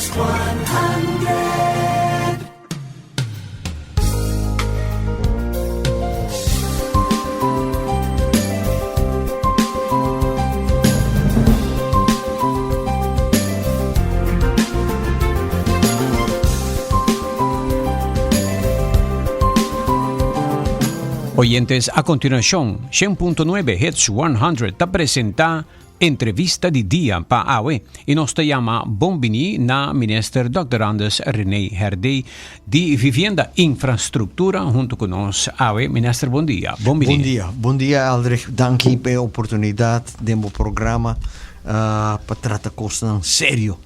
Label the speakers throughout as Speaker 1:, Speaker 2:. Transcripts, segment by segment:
Speaker 1: Hits 100.
Speaker 2: Oyentes, a continuación, 100.9 Hits 100 te presenta entrevista de día pa AWE y nos te llama Bombini na minister Dr. Anders René Herdey de Vivienda Infraestructura junto con nos AWE. Minister, bom dia. Bombini.
Speaker 3: Bom dia Aldrich. Dank je pela oportunidade de meu programa para tratar coisas sério.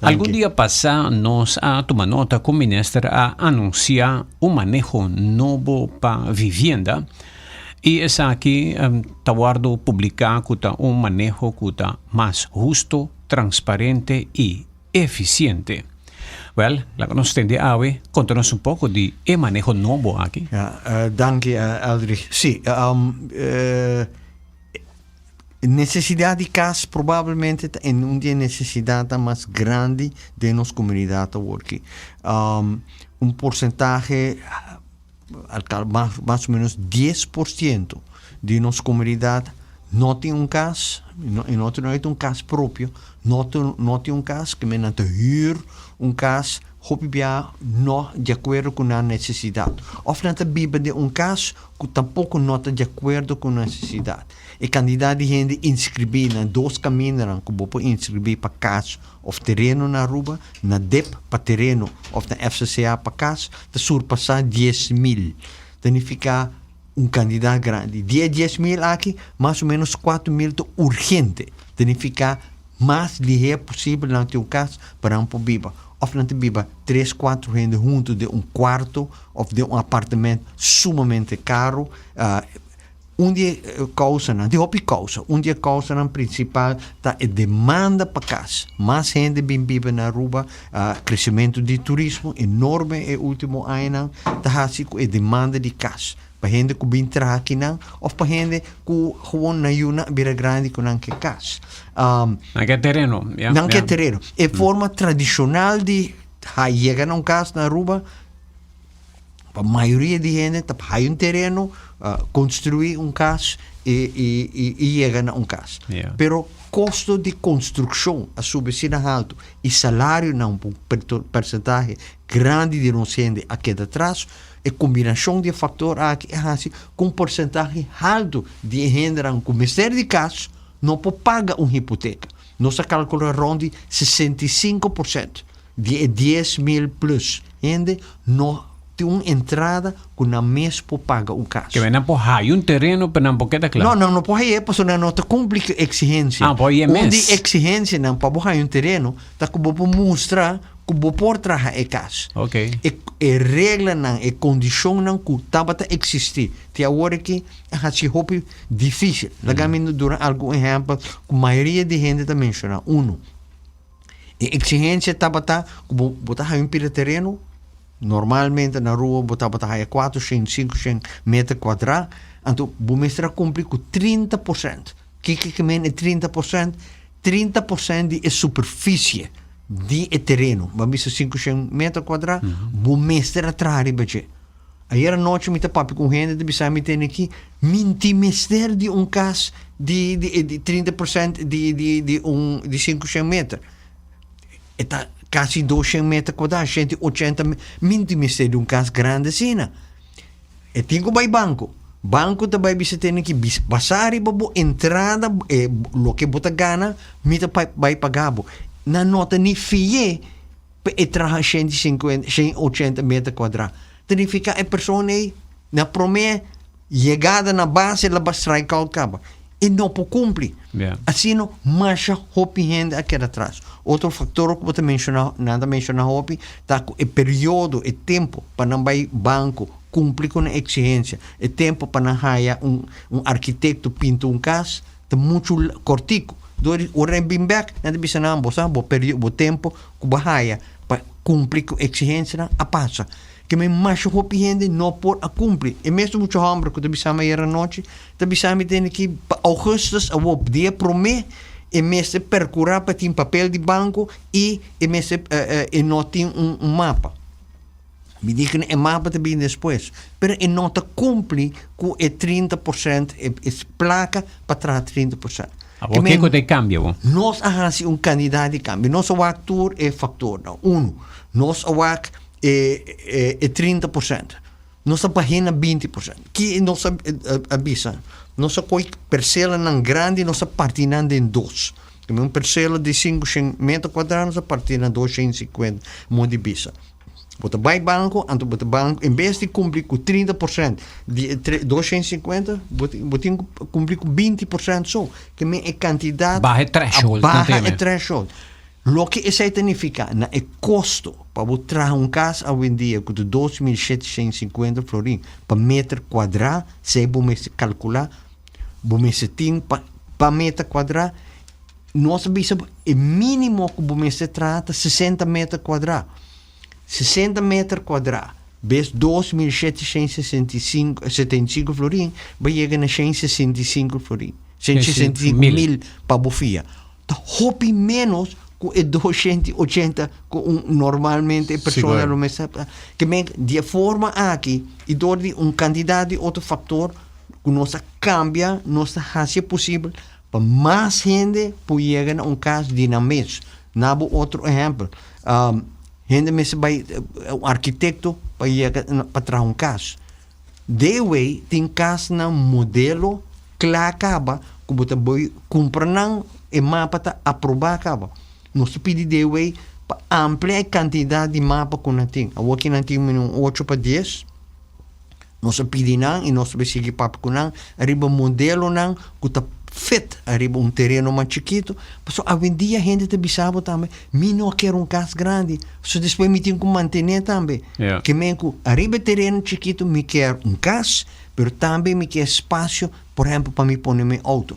Speaker 2: Algún día pasado nos ha tomado nota que el ministro ha anunciado un manejo nuevo para vivienda y es aquí tawardo publicar que un manejo que más justo, transparente y eficiente. Well, la que nos tende a ver, contanos un poco de el manejo nuevo aquí.
Speaker 3: Dank je Aldrich. Sí, necessidade de casa provavelmente é uma necessidade mais grande de nossa comunidade hoje. Porcentagem mais ou menos 10% de nossa comunidade não tem casa, não tem casa próprio, não tem casa que me não huur casa não de acordo com a necessidade. Ou não biba de casa que tampouco não está de acordo com a necessidade. E candidato de gente inscrever na dois caminhos que você inscrever para casa ou terreno na rua, na DEP para terreno ou na FCCA para casa, de surpassar 10.000. Então fica candidato grande. 10.000 aqui, mais ou menos 4.000 urgente. Então fica mais ligeiro possível na tua casa para biba. Of não te biba 3, 4 gente junto de quarto ou de apartamento sumamente caro. Onde causa, onde a causa principal está a demanda para casa. Mais gente vive na rua, crescimento de turismo enorme no último ano, está assim com a demanda de casa. Para gente que vem trabalhar aqui não, ou para gente que gewoon na yuna vira grande com não que casa.
Speaker 2: Não que terreno.
Speaker 3: Não que terreno. É forma tradicional de chegar a casa na rua. A maioria de gente está para terreno, construir casa e chegar a casa. Pero custo de construção a subsídio alto e salário não percentagem grande de nós gente aqui atrás, a combinação de fatores aqui é assim, com porcentagem alto de gente que Ministério de Casa não pode pagar uma hipoteca. Nós calculamos ronde 65% de 10.000 plus. Gente não tem uma entrada que não mês pode pagar casa.
Speaker 2: Que não pode ter terreno para não poder claro.
Speaker 3: Não pode porque não te cumpre exigência.
Speaker 2: Pode
Speaker 3: onde exigência não pode ter terreno, tá que pode mostrar que pode trabalhar em casa.
Speaker 2: Ok.
Speaker 3: E regra não, e condição não que estava a existir. Tem agora que é hobby difícil. Lagamente durante algum exemplo, que a maioria de gente está mencionando. E exigência estava que botar um terreno. Normalmente na rua botava a 400, 500 metros quadrados, então o mestre cumpre com 30%. Que é 30%? 30% de superfície de terreno. Vamos dizer 500 metros quadrados, o mestre traz budget. Aí a noite me papo com gente de bisa me tem aqui, mestre de casa de 30% de 500 metros. Eta quase 200 metros quadrados, 180 metros, de casa grande assim. E tenho vai banco. Banco também você tem que passar e entrada, o que você ganha, me vai pagar. Na nota nem fie, e traga 150, 180 metros quadrados. Então fica a pessoa aí, na primeira chegada na base, ela vai strike out cabo. E não pode cumprir. Assim, marcha hopi gente aqui atrás. Outro fator que você mencionou, nada mencionou hopi, tá o período, o tempo para não vai banco cumprir com a exigência, o tempo para não hire arquiteto pintar casa, tá muito cortico. O Rembimberg, nada bisa não, o tempo que vai para cumprir com a exigência, a passa. Que me macho hopi gente não pode cumprir. E mesmo muito hambre que bisa me era noite, tá bisa me tem que augustus a dia promê e messe percurar para ter papel de banco e messe e não tem um mapa. Me dizem que o mapa também depois. Mas e não te cumpre com 30%, é placa para trás 30%.
Speaker 2: O que é que cambia?
Speaker 3: Nós arranjamos um candidato de câmbio. Nosso factor é factor. Nosso WAC é 30%. Nossa página 20%. Que nossa avisa. Nossa parcela não grande, nossa partilha em 2. Uma parcela de 500 metros quadrados, nossa partilha 250 monte de bisa. Bota vai banco, em vez de cumprir com 30% de 250, bota cumprir com 20% só. Que é quantidade.
Speaker 2: Barra threshold.
Speaker 3: Barra threshold. Lo que isso significa, é custo para botar casa hoje em dia com 2.750 florins para metro quadrado, se você calcular, você tem para metro quadrado, nós sabemos o mínimo que você trata 60 metros quadrados. 60 metros quadrados, vezes 2.775 florins, vai chegar a 165 florins. 165 mil para bofia. Então, menos que 280 que normalmente a pessoa não me sabe. Que de forma aqui, e dor de candidato de outro fator, que nós cambia, nós faz possível para mais gente poder chegar a caso dinâmico. Nabo outro exemplo. Gente me vai arquiteto para trazer caso. Daí tem caso na modelo que acaba que você vai comprar e mapa tá aprovar acaba. Nós pedimos para ampliar a quantidade de mapa que nós temos. Aqui nós temos 8 para 10. Nós pedimos e nós vamos seguir papo com nós. Arriba modelo não que está feito. Arriba terreno mais chiquito. Mas hoje em dia a gente está pensando também. Eu não quero casa grande. So depois me tenho que manter também.
Speaker 2: Yeah.
Speaker 3: Que arriba terreno chiquito me quero casa, mas também me quero espaço, por exemplo, para me pôr meu auto.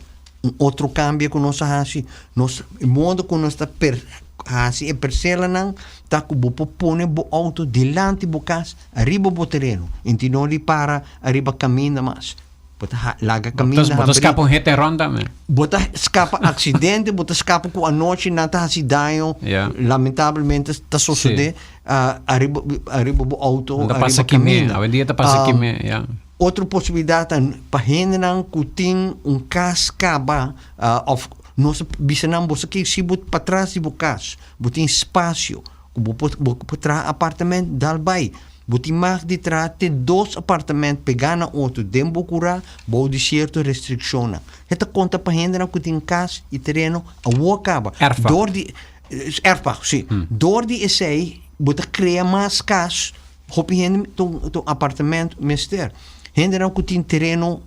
Speaker 3: Outro cambio que nós fazemos, o modo que nós fazemos é parcela não, tá que você põe o auto delante do casa, arriba do terreno, então não lhe para, arriba caminha mais. Você larga caminho.
Speaker 2: Você escapa reta ronda, man.
Speaker 3: Você escapa acidente, você escapa com a noite, não está se dano, lamentavelmente está sucedendo, arriba do auto,
Speaker 2: arriba caminho. Hoje em dia está passa aqui, yeah.
Speaker 3: Outra possibilidade para gente que tem cascaba nós bisamos que se botar para trás do casa, botar espaço, botar trás apartamento dalbai, botar mais de trás ter 2 apartamentos pegar na outro, dembo curar, vou de certo restrição. Esta conta para gente que tem casa e terreno a acaba. Erfa, sim. Dor de esse aí, botar criar mais casa, hope gente to apartamento mister. Gente que tem terreno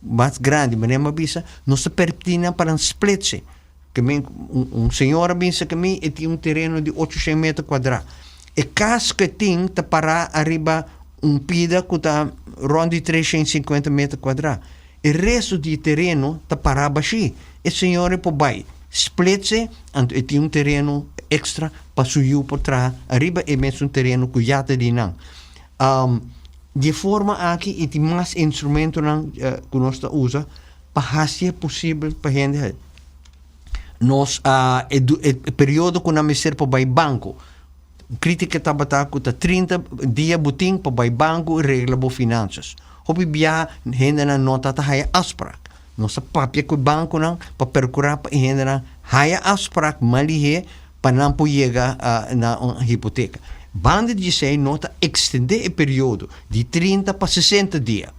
Speaker 3: mais grande, mas não bisa, não se permite para split. Senhora pensa que tem terreno de 800 metros quadrados. E casa que tem está para arriba pida que está ronda de 350 metros quadrados. O resto do terreno está para baixo. E senhora por baixo. Split e tem terreno extra para subir por trás. Arriba é mesmo terreno que já tem não. De forma aqui, tem mais instrumentos que nós usamos para fazer possível para a gente. Nós, o período que nós ser para o banco, crítica está batendo 30 dias botim para o banco e regla as finanças. Houve bia, a gente não está aspra. Nossa papel com o banco para percurar para a gente haya aspra, malhe para não poder chegar na hipoteca. Banda de sei nota extender o período de 30 para 60 dias.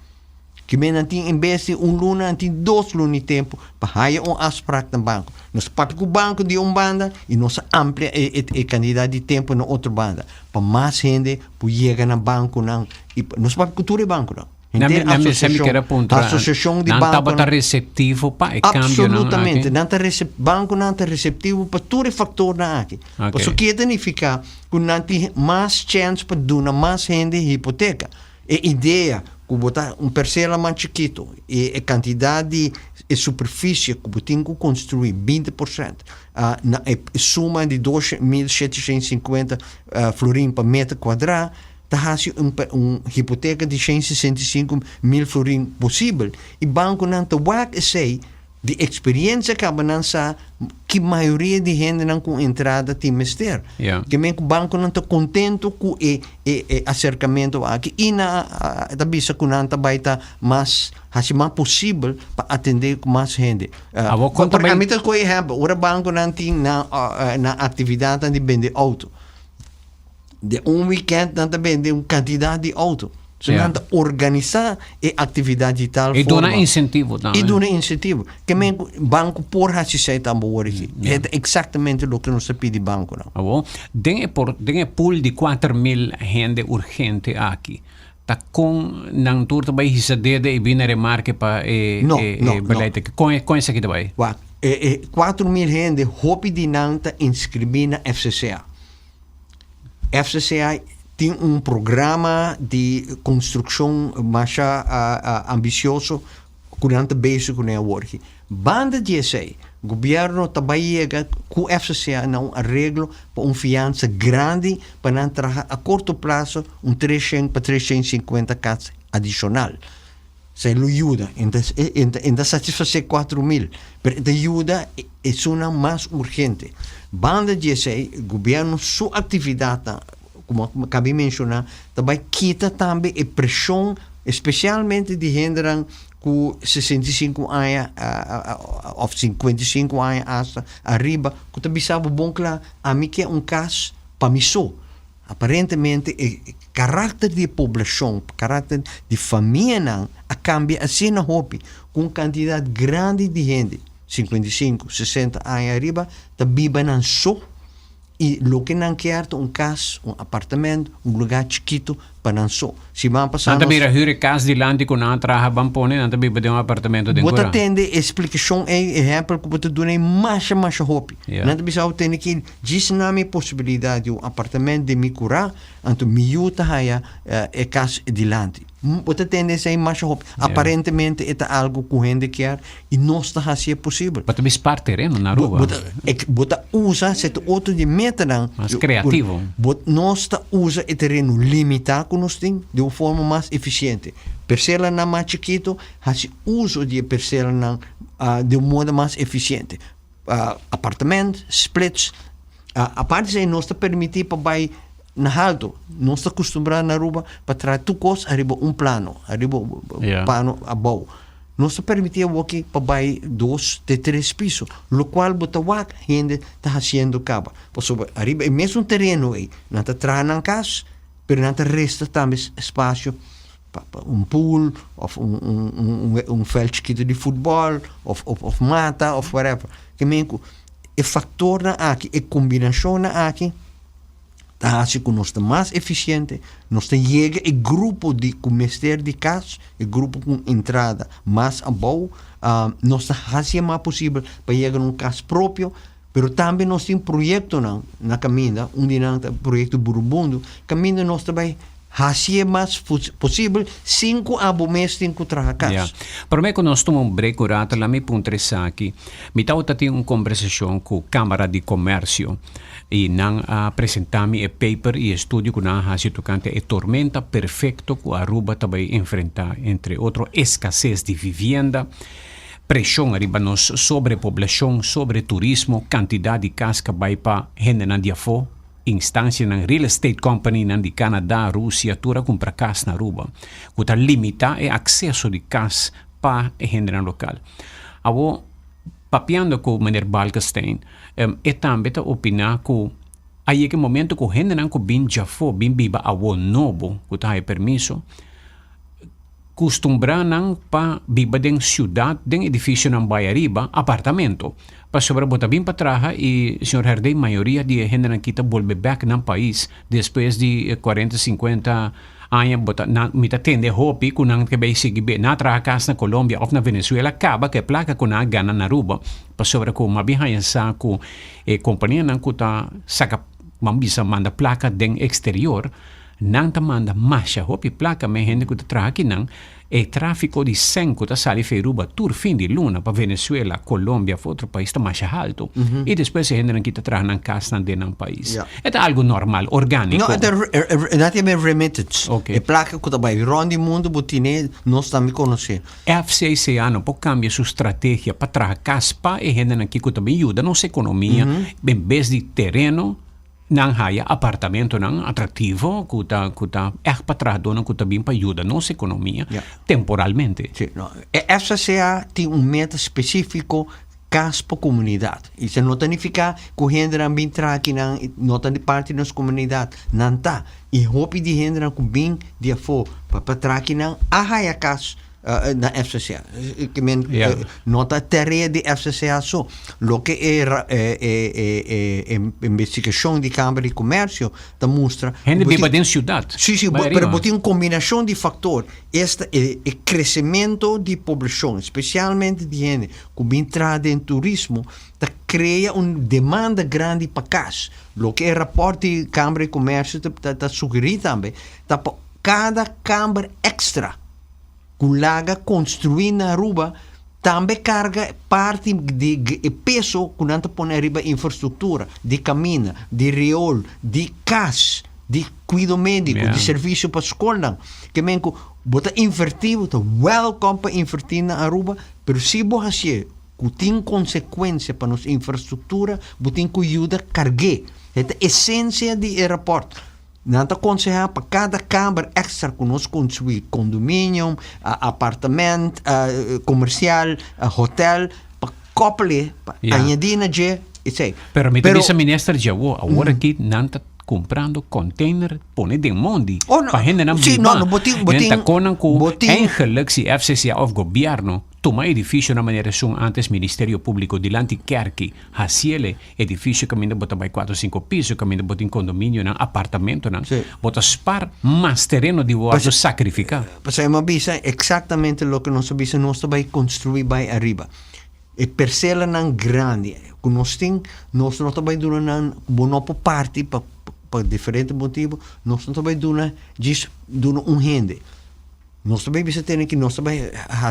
Speaker 3: Que men tem em vez de luna, tem 2 lunas de tempo para haya asprak no banco. Nós papi com o banco de banda e nós amplia a quantidade de tempo na outra banda. Para mais gente poder chegar no banco não. E nós papi com todo o banco não.
Speaker 2: Associação de banco não está receptivo para o cambio.
Speaker 3: Absolutamente. Banco não está receptivo para todo o fator aqui. Isso que significa que não tem mais chance para dar mais gente hipoteca. A ideia que botar parcela mais chiquito e a quantidade de superfície que você tem que construir 20%, na suma de 2.750 florins para metro quadrado, está hipoteca de 165 mil florins possível. E o banco não está sei de experiência que abanança que maioria de gente não com entrada tem mister.
Speaker 2: Yeah.
Speaker 3: Que o banco não está contente com o acercamento aqui e na tabisa que não está baita mais possível para atender com mais gente. Por exemplo, o banco não tem na atividade de vender auto. De weekend não está vender uma quantidade de auto. So, nanta organizar a atividade de tal
Speaker 2: forma.
Speaker 3: E
Speaker 2: dona
Speaker 3: incentivo. Que o banco por se também é exatamente o que nós pedimos banco.
Speaker 2: Tem pool de 4.000 gente urgente aqui. Tá com não turta vai hisadede e bina remarque para beleite. Com essa aqui também.
Speaker 3: 4.000 gente hopi de nanta inscrever na FCCA. FCCA tem programa de construção mais ambicioso que bezig com o work. Banda de esse, governo também com o FCCA não arreglo para fiança grande para entrar a curto prazo 300 para 350 casas adicional. Se lo ajuda, ainda satisfazer 4.000, mas a ajuda é uma mais urgente. Banda de esse, governo sua atividade como acabei de mencionar, também quita também a pressão, especialmente de gente com 65 anos ou 55 anos hasta arriba, que também sabe bom claro, a mim que é caso para mim só. Aparentemente, o caráter de população, o caráter de família, cambia assim na hobby, com quantidade grande de gente, 55, 60 anos arriba, também não só. E lo que não quer caso, apartamento, lugar chiquito para não só. Se vão passar.
Speaker 2: Não também hyre casa de lande com não traga bampone, não também pode apartamento dentro.
Speaker 3: Você tem explicação exemplo que você dá mais roupa. Não também só tem que diz na minha possibilidade apartamento de me curar, então me ajuda a casa de lande. Você tem essa mais roupa. Aparentemente é algo que a gente quer e não está assim possível.
Speaker 2: Mas também parte terreno na rua.
Speaker 3: Você usa certo outro de método
Speaker 2: mais criativo.
Speaker 3: Não está usa o terreno limitado que nós temos de uma forma mais eficiente. Parcela na mais chiquito, faz uso de parcela de um modo mais eficiente. Apartamento, splits, a parte disso nós está permitir para na alto, nós está acostumado na rua para trazer tu coisa, arriba plano abaixo. Nós está permitir aqui para 2 de 3 pisos, o qual a gente está fazendo caba. Por isso, arriba é mesmo terreno aí, não está trazendo na casa, mas não resta também espaço para pool, ou veld chiquito de futebol, ou mata, ou whatever. Que é fator aqui, é combinação aqui, está assim que nós estamos mais eficiente, nós chega o grupo de comestre de casa, o grupo com entrada mais abaixo, nós fazemos mais possível para chegar a casa próprio, mas também nós temos projeto na caminho, projeto Burubundo, caminho nós também fazia mais possível 5 meses tem que trabalhar casa.
Speaker 2: Para mim, quando nós tomamos break, lá me interessa aqui, me estava tendo uma conversação com a Câmara de Comércio e não apresentamos o paper e estudo que nós fazemos tocante a tormenta perfeito que a Aruba também enfrenta, entre outros, escassez de vivienda, pressão arriba nos sobrepopulação, sobre turismo, quantidade de casas que vai para gente na diafo, instância na real estate company na de Canadá, Rússia, toda compra casa na Aruba. Que está limita o acesso de casa para a gente na local. Abo papiando com o Mr. Balkenstein, e também está opinar que aí é momento que a gente não bin diafo, bin biba abo novo, que está permisso, costumbrar não para viver em cidade, em edifício não vai arriba, apartamento. Para sobre botar bem para trás e o senhor Herdei, a maioria de gente não quita volver back no país depois de 40, 50 anos, me tende roupa que não que vai seguir na casa na Colômbia ou na Venezuela, acaba que placa com a gana na Aruba, para sobre com uma bihanha saco e companhia não que saca mambisa manda placa den exterior. nang tamanda masha hopi placa me gente que traga aqui não e tráfico de senco tá sali feiruba tur fim de luna para Venezuela, Colômbia, outro país tá mais alto e depois se gente que tá traga nang casa de nang país. É algo normal, orgânico.
Speaker 3: No, dat é remittance.
Speaker 2: Okay.
Speaker 3: E placa que também ronde mundo botine nós também conhecer.
Speaker 2: FCCA não pode cambiar sua estratégia para trazer caspa e gente aqui que também ajuda nossa economia em vez de terreno nang haya apartamento nang atrativo kuta para trás dona kuta bem para ajuda nossa economia temporalmente.
Speaker 3: Sim, no. FCCA tem meta específico caspa comunidade. Isso não significa que a gente não vem aqui não está de parte da nossa comunidade. Não está. E hope de gente não vem de fora para trás aqui não haya casa na FCCA. Nota tarefa de FCCA só. Lo que é investigação de Câmara de Comércio da mostra.
Speaker 2: Gente vive dentro da cidade.
Speaker 3: Sim, mas tem uma combinação de fatores. Este é o crescimento de população, especialmente de gente que vem dentro do turismo, cria uma demanda grande para casa. Lo que é rapporto de Câmara de Comércio está sugerindo também. Cada Câmara extra Kulaga construir na Aruba também carga parte de peso quando anda põe arriba infraestrutura de caminho, de riol, de cas, de cuidado médico, de serviço para a escola. Que menco bota invertir, bota welcome para invertir na Aruba, mas se você que tem consequência para nossa infraestrutura, você tem que ajudar a carregar. É a essência do aeroporto. Não está aconselhar para cada câmara extra que nós construir condomínio, apartamento, comercial, hotel, para copiar, para añadir na G, isso aí.
Speaker 2: Pero me dice ministro Jawo, agora que não está comprando container, põe de mundo. Para gente não viver. Não está com eigenlijk se FCCA of governo toma edifício na maneira som antes Ministério Público delante kerki hasiele edifício caminho bota by 4 5 pisos caminho bota em condomínio na apartamento na bota spar mais terreno de vosso sacrificar.
Speaker 3: Para uma bisa exatamente o que nós bisa nós vai construir by arriba. E parcela nan grande. Que nós tem nós não vai donar nan bonopo parte para diferentes motivos, nós não vai donar rende. Nós também precisamos que nós também,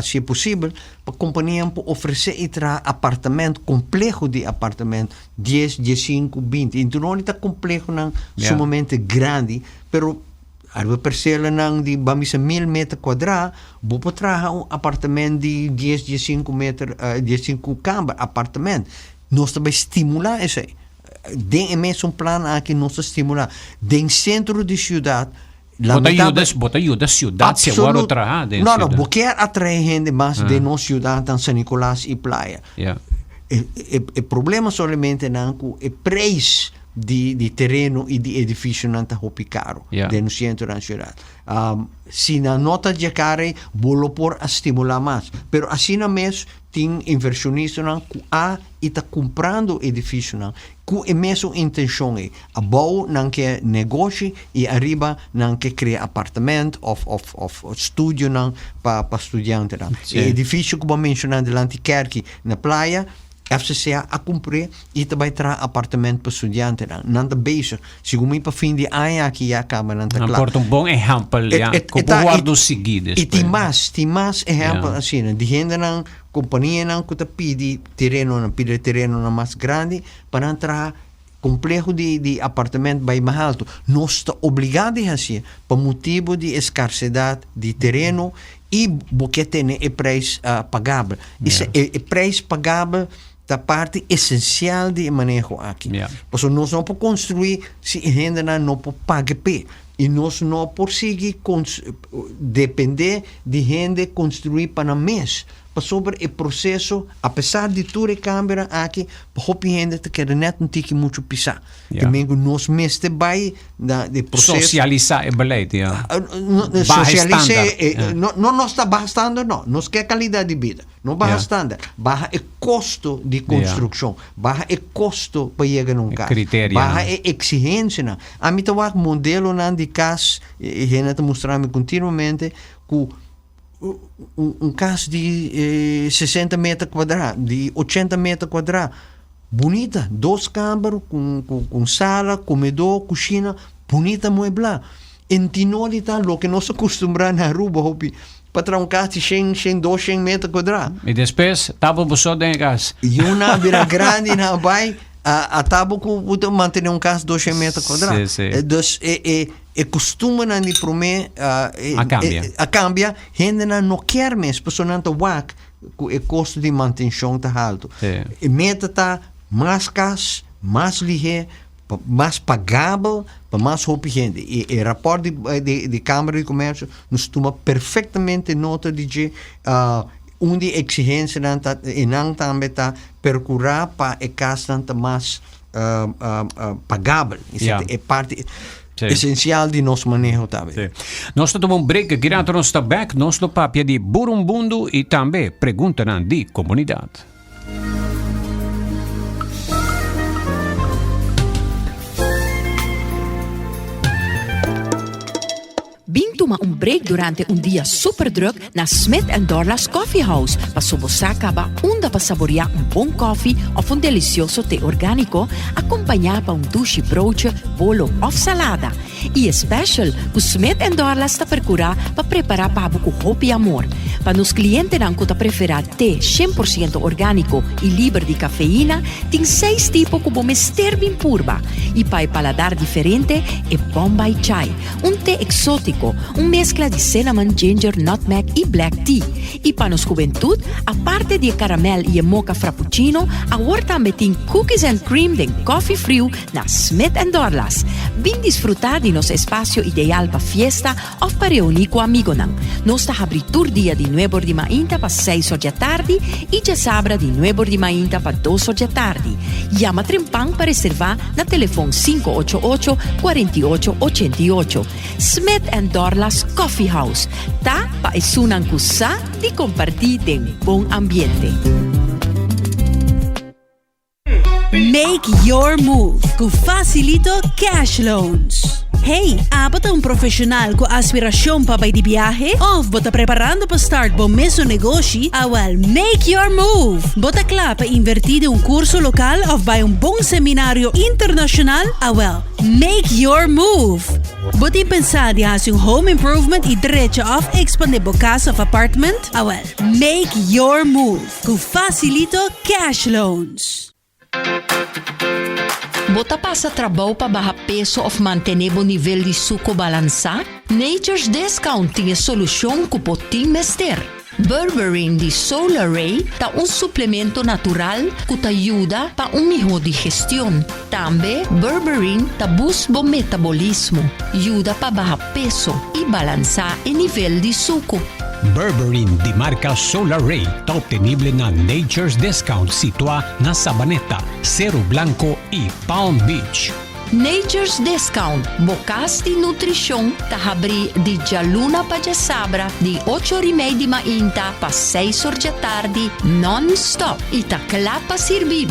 Speaker 3: se é possível, para a companhia oferecer apartamento, complexo de apartamento, 10, 15, 20. Então não está complexo, não, sumamente grande, mas a parcela de 1.000 metros quadrados, vou trazer apartamento de 10, 15 metros, 15 câmaras, apartamento. Nós também estimular isso aí. Tem mesmo um plano aqui, nós estimular. Tem centro de cidade,
Speaker 2: Bota ajuda ciudad se agora outra
Speaker 3: não, porque atrai gente mais de nossa cidade, San Nicolás e Praia. O problema somente não é o preço de terreno e de edifício não está muito caro no centro da cidade. Se na nota de cara, vou por a estimular mais. Mas assim mesmo, tem inversionista que está comprando edifício não, com a mesma intenção a bom não que negócio e arriba não que cria apartamento ou estúdio não para estudante não. O edifício que vou mencionar delante kerk na praia FCCA a cumprir e também traz apartamento para estudante não está bezig segundo para fim de ano aqui a câmara não está claro.
Speaker 2: Porta bom exemplo que guardo seguido
Speaker 3: e tem mais exemplo assim de gente não companhia não que pede terreno mais grande para entrar complexo de apartamento bem mais alto. Nós estamos obrigados a fazer por motivo de escassez de terreno e porque tem o preço pagável. Isso é o preço pagável da parte essencial de manejo aqui. Porque nós não podemos construir se a gente não pode pagar. E nós não podemos depender de gente construir para mês. Sobre o processo, apesar de tudo câmara aqui, para gente que net não tem muito pisar. Também nós mesmos vai de processo
Speaker 2: socializar o beleid,
Speaker 3: socializar não está bastando não. Nós quer qualidade de vida, não bastando. Barra o custo de construção, barra o custo para chegar num caso, barra a exigência não. A mim tá modelo não de casa e gente mostrando continuamente que caso de 60 metros quadrados, de 80 metros quadrados, bonita, 2 câmaras, com sala, comedor, cozinha, bonita mueblar. Intinolita, lo que nos acostumbra na Aruba, hopi, patrão casti 100, 200 metros quadrados.
Speaker 2: E depois, tábua busou de gas.
Speaker 3: E uma vira grande na vai, a tábua que manter casa 200 metros quadrados. Então, costuma na de promer a cambia, gente não quer mesmo, pessoa não tá wak, o custo de manutenção tá alto. E meta tá mais caro, mais ligeiro, mais pagável para mais gente. E o rapport de Câmara de Comércio nos toma perfeitamente nota de que onde exigência e não também está procurar para a casa mais pagável. Isso é parte essencial de nosso manejo também.
Speaker 2: Nós tomamos um break aqui dentro do nosso back, nosso papel de Burumbundo e também pergunta de comunidade.
Speaker 1: Bintuma break durante dia super druk na Smith & Dorlas Coffee House para sobosaka ba onda para saborear bom coffee of delicioso té orgánico acompanhado pa douche broodje, bolo of salada. E special, o Smith & Dorlas ta percura para preparar para com hope e amor. Para nos clientes que ta preferar té 100% orgánico e livre de cafeína, tem 6 tipos como mester bem purba. E para paladar diferente é Bombay Chai, té exótico, mezcla de cinnamon, ginger, nutmeg e black tea. E para nos juventud, aparte de caramel e mocha frappuccino, agora também tem cookies and cream de coffee frio na Smith & Dorlas. Vim desfrutar de nosso espaço ideal para fiesta ou para reunir com amigos. Nós está abrindo dia de 9 de manhã para 6 da tarde e de sábado de 9 de manhã para 2 da tarde. Llama Trempang para reservar na telefone 588-4888. Smith & Dorlas Coffee House. Tá para esunan kusa de compartir de bom ambiente.
Speaker 4: Make your move com Facilito Cash Loans. Hey, bota profissional com aspiração para ir de viaje? Ou bota preparando para start bom mesmo negócio? Make your move. Bota claro para invertir em curso local ou vai bom seminário internacional? Make your move. Bota pensar de fazer home improvement e direito of expandir casa of apartment? Make your move com Facilito Cash Loans.
Speaker 1: Bota passa trabalho para barrar peso ou manter o nível de suco balançado? Nature's Discount tem a solução que pode mester. Berberine de Solar Ray tá suplemento natural que te ajuda para melhor digestão. Também, Berberine tá busca bom metabolismo, ajuda para barrar peso e balançar o nível de suco.
Speaker 2: Berberine de marca Solar Ray está obtenible na Nature's Discount situada na Sabaneta, Cerro Blanco e Palm Beach.
Speaker 1: Nature's Discount, bocas de nutrição, tá abri de jaluna para sabra, de 8h30 de manhã para 6 da tarde, non-stop, e tá claro para servir.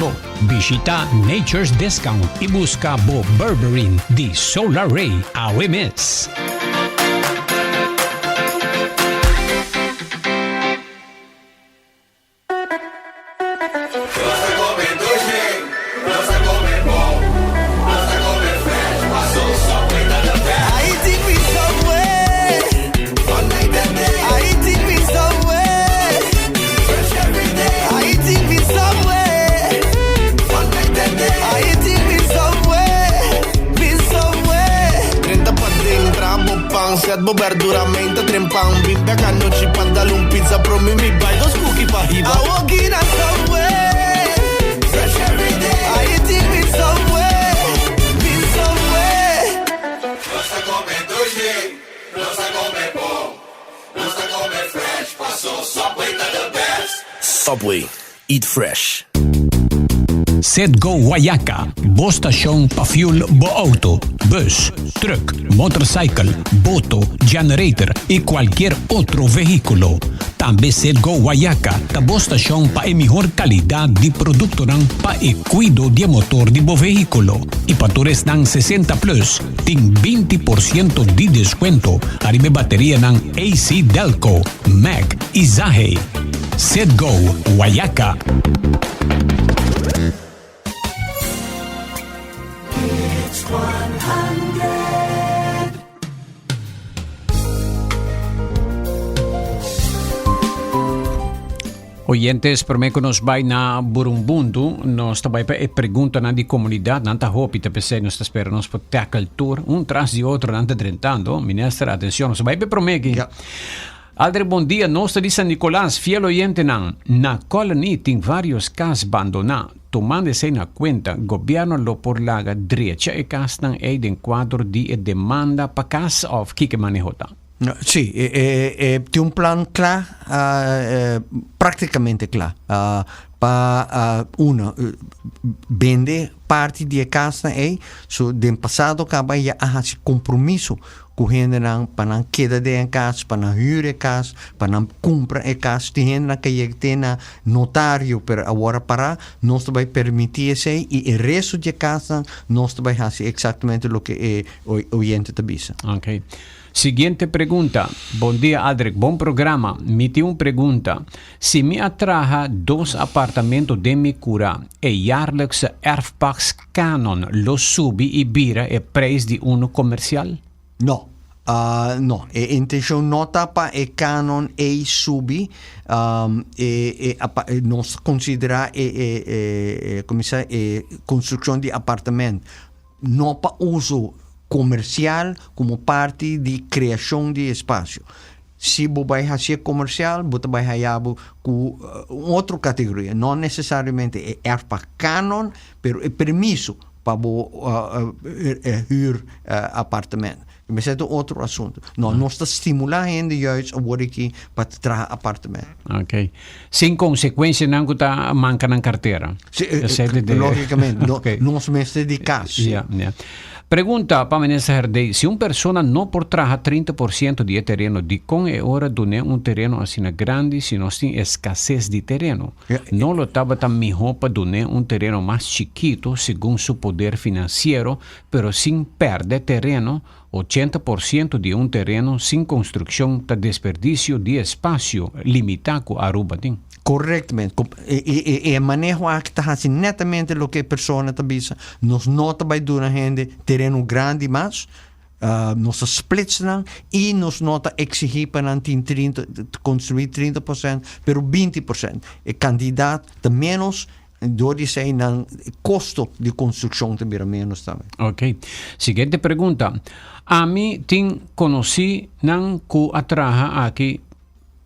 Speaker 2: Visita Nature's Discount e busca bo Berberine de Solar Ray AWMS.
Speaker 5: Verduramente trempang bimbe cannoci pantalon pizza promi mi buy those cookie pa hiba I walk in a subway fresh every day I eat me somewhere Nossa come doce Nossa come bom Nossa come fresh Passou Subway tá the best Subway eat fresh
Speaker 2: Sedgo Guayaca, bo station pa fuel bo auto, bus, truck, motorcycle, boto, generator e qualquer outro veículo. Também Sedgo Guayaca, ta bo station pa mejor qualidade de produto pa cuido de motor de bo veículo. E para todos 60 plus, tem 20% de desconto. Arriba bateria ng AC Delco, Mac e Zahe. Sedgo Guayaca. Oyentes, por me que nos vai na Burumbundu, nós também pergunta na di comunidade, nanta hopi te pensei, nós espera nos por tackle tour, tras di outro, nanta drentando, ministra, atenção, nós vai por me que.
Speaker 3: Ja.
Speaker 2: Aldre, bom dia, nós de San Nicolás, fiel oyente na colony tem vários casos abandonados. Tomando-se na conta, o governo lo por laga direita e castan e de enquadro de demanda para casa of que manejota.
Speaker 3: No, sì, tem um plano claro, praticamente claro, para vender parte de casa so do passado acaba já a esse compromisso com gente para não queda de casa, para não hyre casa, para não comprar casa, tem gente que tem na notário para agora para nós vai permitir se e o resto de casa nós vai fazer exatamente o que o oyente te avisa.
Speaker 2: Ok. Seguinte pergunta. Bom dia, Aldrich. Bom programa. Me tem uma pergunta. Se me atraha 2 apartamentos de me cura e jaarlijkse erfpakskanon lo subi e bira e prijs de uno comercial?
Speaker 3: No. No, a intenção nota para o canon e subi nós considerar como se construção de apartamento não para uso comercial como parte de criação de espaço. Se você vai fazer comercial, você vai fazer com outra categoria. Não necessariamente é para canon, mas é permisso para huur apartamento. Mas é outro assunto. Não, nós estamos estimulando juist a worden aqui para trazer apartamento.
Speaker 2: Ok. Sem consequência, não está manca na carteira.
Speaker 3: Logicamente, nós mesmos de casa.
Speaker 2: Yeah. Pergunta para a ministra Herdei, se uma pessoa não por trazer 30% de terreno, de com é hora de terreno assim grande, se nós tem escassez de terreno. Não lo estava tão melhor para donar terreno mais chiquito, segundo seu poder financeiro, pero sem perder terreno, 80% de terreno sem construção está desperdício de espaço limitado a Aruba.
Speaker 3: Corretamente. E manejo que está fazendo netamente o que a pessoa está visa. Nós não vai dar a gente terreno grande mais, nós splitsen e nós não exigir para construir 30%, pero 20%. O candidato de menos door die zijn dan custo de construção também menos também.
Speaker 2: Ok. Seguinte pergunta. A mim tem conheci não que atraha aqui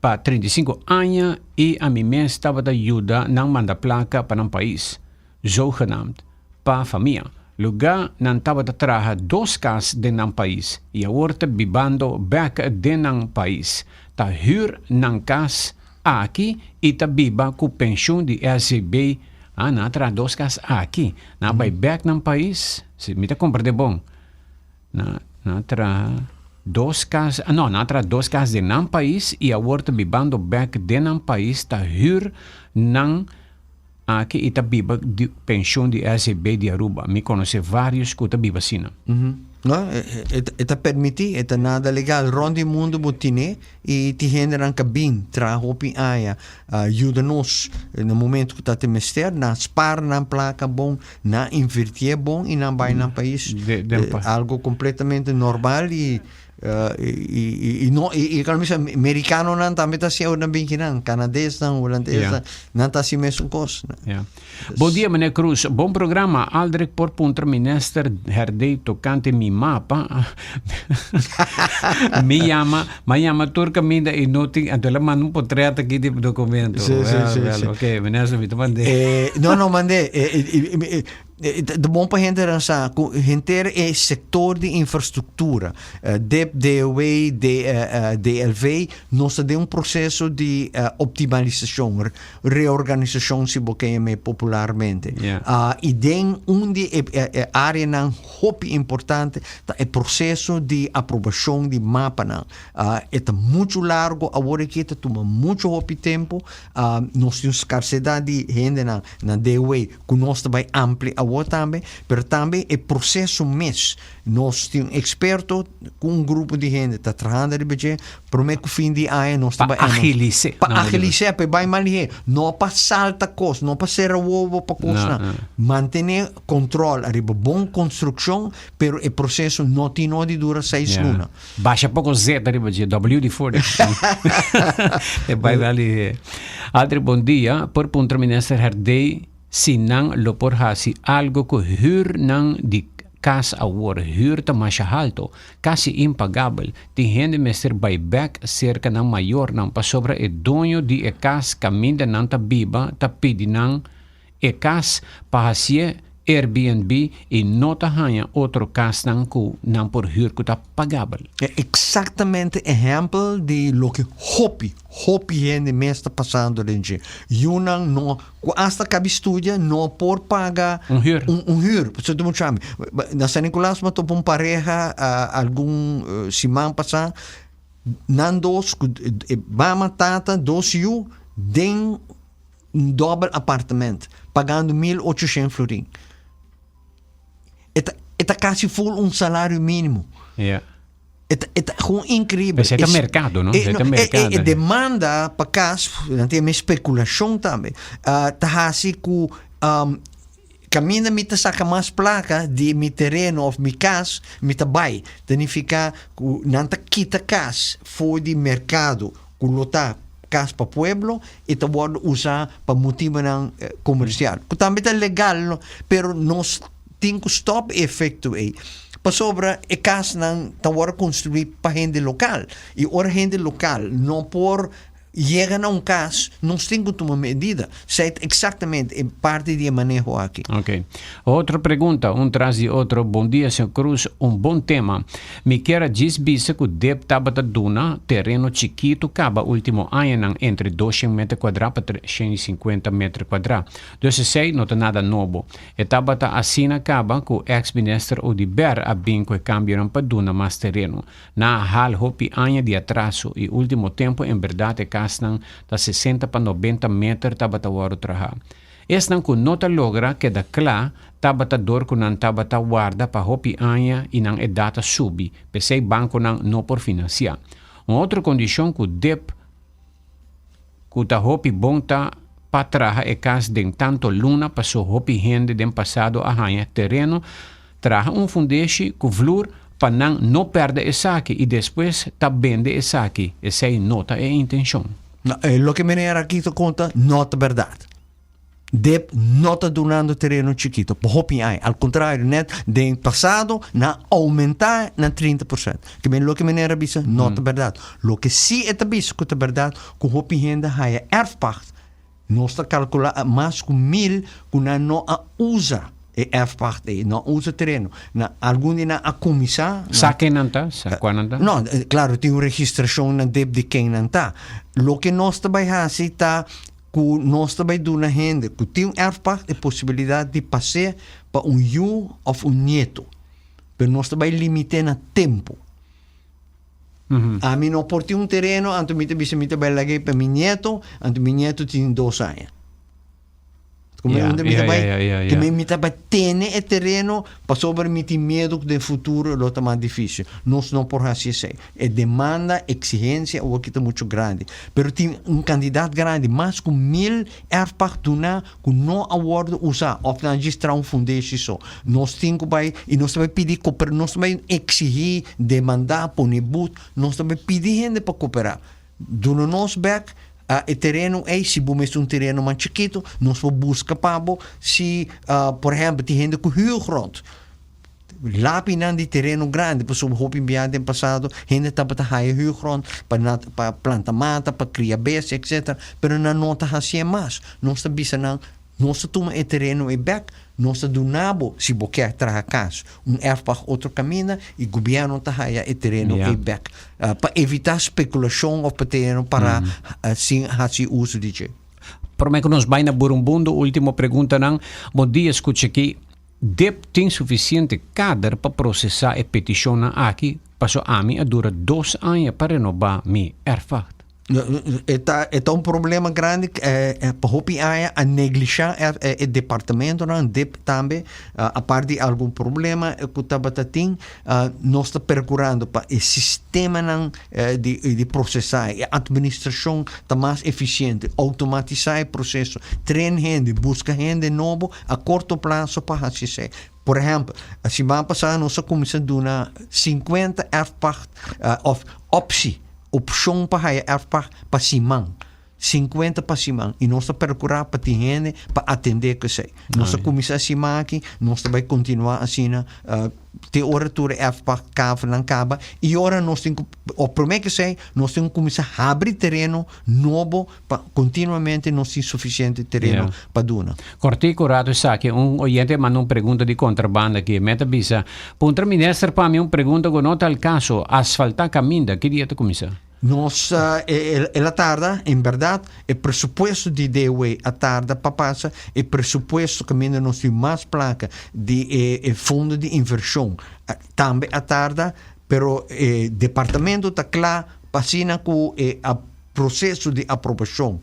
Speaker 2: para 35 anos e a mim mesmo estava de ajuda não manda placa para um país, zogenaamd para a família. Lugar não estava de traha 2 casas de um país e agora está vivendo back de um país. Está huur nang casa aqui e está viva com pensão de SCB. Na tra 2 casas aqui. Na vai back nang país. Se me te compra de bom. Na tra 2 casas, na tra 2 casas de nang país e agora vivendo back de nang país está huur nang aqui e está viva de pensão de SCB de Aruba. Me conhece vários que está viva assim.
Speaker 3: No, eta permiti, eta nada legal, rondi mundo botine e ti generan cabin, tra hopi aia, ajuda-nos no momento que está te mester, na spar na placa bom, na invertir bom e na vai na país, algo completamente normal e kalau misalnya Americano nan também tá se na binkinan, canadês nan, holandês nan tá se mesmo coisa.
Speaker 2: Bom dia, meneer Cruz. Bom programa. Aldrich por punter minister Herdei tocante mi mapa. me llama turca minda e noti adela man un potreata aqui de documento.
Speaker 3: Sì.
Speaker 2: Ok, minister, me mande.
Speaker 3: No, mande. De bom para gente é setor de infraestrutura, DOE, DLV, nós temos processo de optimalização, reorganização, se você popularmente. E tem área não muito importante, é processo de aprovação de mapa não. É muito largo, agora que toma muito tempo, nós temos escassez de gente na DOE, que nós também ampli woord também, pero também é processo mês. Nós temos experto com um grupo de gente tá trabalhando de budget, prometo que fim de ano nós
Speaker 2: Pa agilize.
Speaker 3: para agilizar, para vai malhe, não para salta coisa, não para ser ovo para coisa, manter controle, arriba bom construção, pero o processo não tem de dura 6 lunas.
Speaker 2: Baixa pouco Z da WD-40. E vai ali. Aldri, bom dia. Por punto minister herdei sinang lo por hasi algo ko huur nang di kas awor huur ta masya alto kasi impagable ti hindi mister buyback cerca ng mayor ng pasobra e donyo di e kas kaminda ng tabiba tapidi ng e kas pahasye Airbnb e nota hanya outro cas nang por huur ko ta pagable.
Speaker 3: Exatamente exemplo de lo que hopi gente me está passando gente. Yunang no hasta cabe estudia no por pagar um huur. Você tu chama. Na San Nicolás matou um pareja algum semana passada nandos bama tata 2 yu den double apartamento pagando 1.800 florin. Eta quase full salário mínimo.
Speaker 2: Yeah.
Speaker 3: Eta gewoon incrível.
Speaker 2: Mas é o mercado, não?
Speaker 3: É demanda para casa, não tem especulação também. Tá assim que caminha me tá saca mais placa de mi terreno ou mi casa, me tá bai. Significa que não tá quita casa foi de mercado, que lotar casa para pueblo e tá pode usar para motivo comercial. Que também tá legal, pero nós tem que stop efeito aí. Para sobra é casa não tá agora construir para gente local e ora gente local não por chega a caso nós temos que tomar medida. Sei exatamente em parte de manejo aqui.
Speaker 2: Ok. Outra pergunta, traz de outro. Bom dia, Sr. Cruz. Bom tema. Me quer dizer que deve tabata duna terreno chiquito caba último ano entre 200 metros quadrados para 350 metros quadrados. Dus sei não tem nada novo. E tabata assina caba que o ex-minister Odiber a binco e cambiaram para duna mais terreno. Na hal hopi ano de atraso e último tempo em verdade nang da 60 pa 90 meter tabata waro traha. Es nang kun nota logra que da kla tabata dor kunan tabata warda pa hopi anya inang edata subi, pesei banco nang no por financiar. Outra condição que dep kuta hopi bonta pa traha e kas den tanto luna paso hopi hende den passado a hanya terreno traha fundeshi ku vloer para não perder esse aqui e depois tá vender esse aqui. Essa é nota e intenção.
Speaker 3: Lo que me aqui te conta, nota verdade. Dep nota donando terreno chiquito. Por ao contrário, net de passado na aumentar na 30%. Que me lo que me avisa, nota verdade. Lo que sim é avisa que é verdade, que hopi renda haja erfpacht. Nós está calcular mais com 1.000 que não a usa. E erfpacht não usa terreno. Algum dia a comissão.
Speaker 2: Saque nanta?
Speaker 3: Não, claro, tem uma registração na DEP de quem não está. Lo que nós também fazemos está que nós também damos a gente que tem um erfpacht a possibilidade de passar para filho ou neto. Mas nós também limitamos o tempo. A mim não por ter um terreno, antes me vai largar para meu neto, antes meu neto tem 2 anos. Que me tava tendo o terreno para sobre me ter medo do futuro lo tá mais difícil. Nós não por assim sei. É demanda, exigência o que tá muito grande. Pero tem candidato grande, mais com 1.000 erfpacht duna que não awardo usar ou não registrar fundação só. Nós temos que e nós também pedir cooperar, nós também exigir, demandar, poner but, nós também pedir gente para cooperar. Duna nós back o terreno se você um terreno mais chiquito, nós vamos buscar para se, por exemplo, tem gente com huurgrond. Lá pinando de terreno grande, por exemplo, houve no passado, gente estava a ter huurgrond para plantar mata, para criar bestas, etc. Mas não está assim mais. Nós estamos nós tomamos o terreno e back, nós donamos, se você quer trazer casa, erfpacht outro caminho, e o governo está o terreno e back. Para evitar especulação ou para terreno para assim fazer uso de jeito.
Speaker 2: Por mim que nós vai na Burumbundo, última pergunta não. Bom dia, escute aqui. DEP tem suficiente cadre para processar a petição aqui, passou a mim a dura 2 anos para renovar minha erfpacht.
Speaker 3: É um problema grande para a negligenciar o departamento não DEP também a parte de algum problema que estava tendo nós está procurando para o sistema de processar a administração está mais eficiente automatizar o processo treinar gente buscar gente novo a curto prazo para fazer. Por exemplo, a semana passada nós começamos a 50 opção para para Simão 50 para Simão e nós procurar para ter gente para atender que sei nós começar a aqui nós vai continuar assim te oratura para cava não acaba e ora nós temos o primeiro que sei nós temos que começar a abrir terreno novo para continuamente nós temos suficiente terreno para duna.
Speaker 2: Corti curado saque oyente mandou uma pergunta de contrabando aqui meta bisa puntra ministro para mim uma pergunta com nota al caso asfaltar caminho que dia te começar.
Speaker 3: Nós, ela tarda, em verdade, o pressuposto de DW a tarda para passar, o pressuposto que ainda nós temos mais placa de fundo de inversão. Também a tarda, pero o departamento está claro, passina com o processo de aprovação.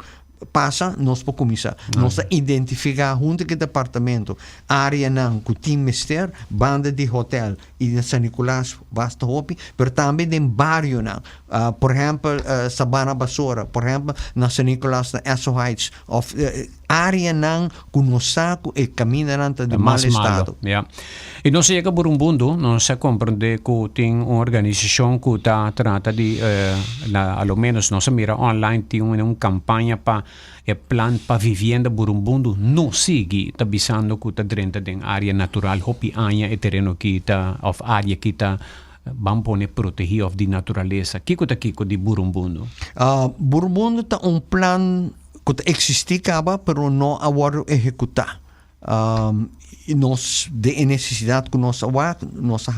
Speaker 3: Passa, nós podemos começar. Nós identificar junto com o departamento, área não, com o time mister, banda de hotel e de São Nicolás, basta hopi, mas também de bairro não. Por exemplo, Sabana Basura, por exemplo, na São Nicolás, na Esso Heights, área não, com o saco e caminho de mau estado.
Speaker 2: Yeah. E nós chega por mundo, nós compreende que tem uma organização que trata de, ao menos nós mira online, tem uma campanha para plan para vivienda por mundo, não sigue, está bisando que está dentro de área natural, hopi área e terreno que está, of área que está, vamos pôr proteger of de natureza. Kiko de Burumbundo?
Speaker 3: Burumbundo está plan que existe pero não agora executar. E nós de necessidade que nós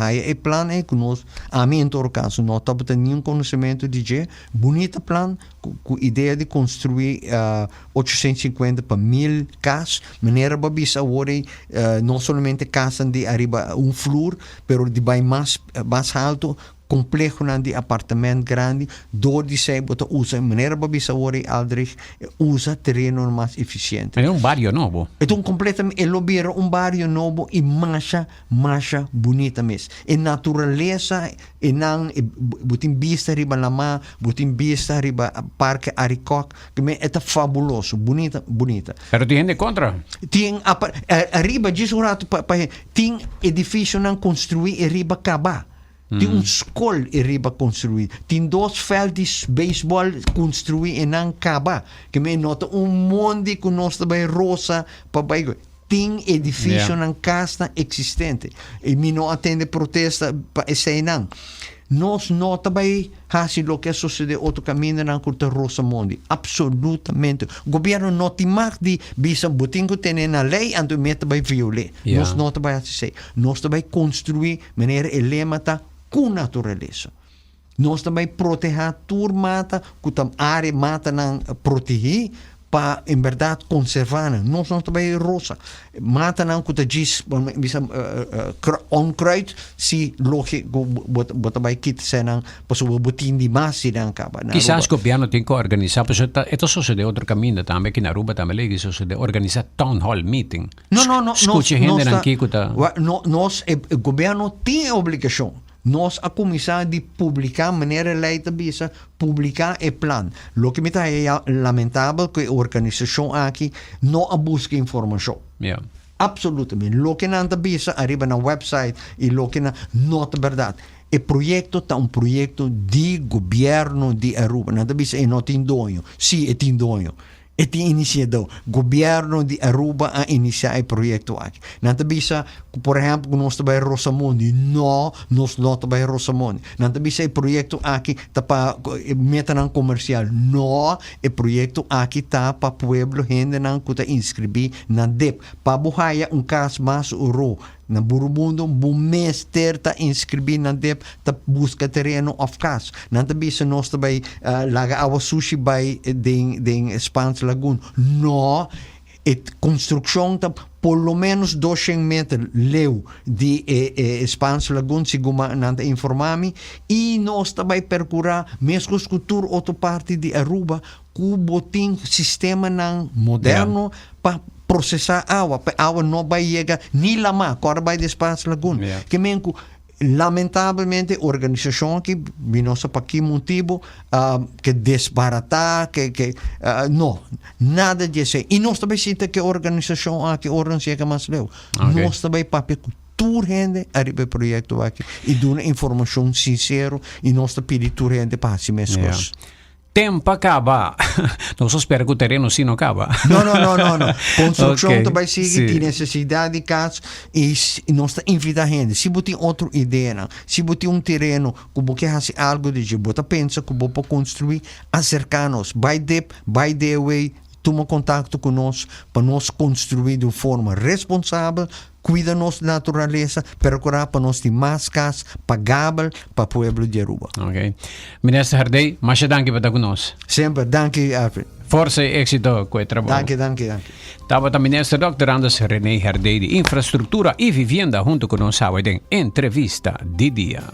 Speaker 3: haia e plan que nós a mim em todo caso não estava tendo nenhum conhecimento de bonita plan com ideia de construir 850 para 1000 casas maneira babisa agora não somente casa de arriba flor pero de bem mais alto complexo de apartamento grande, de sei bota usa maneira para bisa ori Aldrich usa terreno mais eficiente.
Speaker 2: É bairro novo.
Speaker 3: Então completamente ele vira bairro novo e marcha bonita mesmo. E natureza e não botin vista riba lama, botin vista riba parque Aricok, que é fabuloso, bonita.
Speaker 2: Pero tem gente contra.
Speaker 3: Tem arriba disso tem edifício não construir e riba acabar. Tem escola e riba construir. Tem 2 veldes beisebol construir e não acaba. Que me nota monte que nós também rosa para tem edifício na casa existente. E me não atende protesta para esse não. Nós não também fazemos o que sucede outro caminho na curta rosa mundo. Absolutamente. O governo não tem mais de bisa botinho ter na lei e meta vai violar. Nós não também assim. Nós também construir maneira elementa com natureza. Nós também proteger a turmata, que a área mata não proteger, para, em verdade, conservar. Nós também rosa. Mata não que diz, onkruid, se lógico, bota vai kit senang, passo botin de massa não acaba.
Speaker 2: Quizás o governo tem que organizar, mas isso sucede outro caminho também, que na Aruba também lei sucede organizar town hall meeting.
Speaker 3: Não.
Speaker 2: Escute gente aqui que tá.
Speaker 3: Nós, o governo tem a obrigação. Nós a começar de publicar maneira leita bisa publicar o plano. Lo que me está é lamentável que a organização aqui não busca informação.
Speaker 2: Yeah.
Speaker 3: Absolutamente. Lo que não bisa arriba na website e lo que não é verdade. O projeto está projeto de governo de Aruba. Não bisa é não tem dono. Sim, é tem dono. E tem iniciado. Governo de Aruba a iniciar o projeto aqui. Não bisa, por exemplo, nós trabalhamos Rosamundi. Não, nós não trabalhamos Rosamundi. Não bisa o projeto aqui está para meter comercial. Não, o projeto aqui está para pueblo, gente não que está inscrever na DEP. Para buhaya caso mais ouro. Na Burumbundo, o mestre está inscrever na DEP, está busca terreno of casa. Não bisa nós também laga awa sushi by den Spans Lagoon. Não, a construção está por lo menos 200 metros leu de espaço lagoon se guma nanta informami e nós também percurar mesmo cultura outra parte de Aruba cubo tem sistema nan moderno para processar água não vai chegar nem lá agora vai de espaço lagoon que menco lamentavelmente organização aqui nossa para que motivo que desbaratar que não nada disso e nós também cita que organização aqui organização mais leu nós também papel tour rende arriba projeto aqui e dá uma informação sincera e nós pedir tour rende para si mesmo
Speaker 2: tempo acaba. Não só espera que o terreno sim não acaba.
Speaker 3: Não. Construção também sigue de necessidade de casa e nós invita a gente. Se você tem outra ideia, se você tem um terreno que você faz algo de você pensa que você pode construir, acercar-nos. By the way, toma contato conosco para nós construir de forma responsável, cuida nossa natureza, procurar para nós ter mais casa pagável para o povo de Aruba.
Speaker 2: Ok. Ministro Hardey, mais danke para conosco.
Speaker 3: Sempre, danke, Alfred.
Speaker 2: Força e êxito com o trabalho.
Speaker 3: Danke.
Speaker 2: Estava a ministra Dr. Anders René Hardey de Infraestrutura e Vivienda junto com nós em entrevista de dia.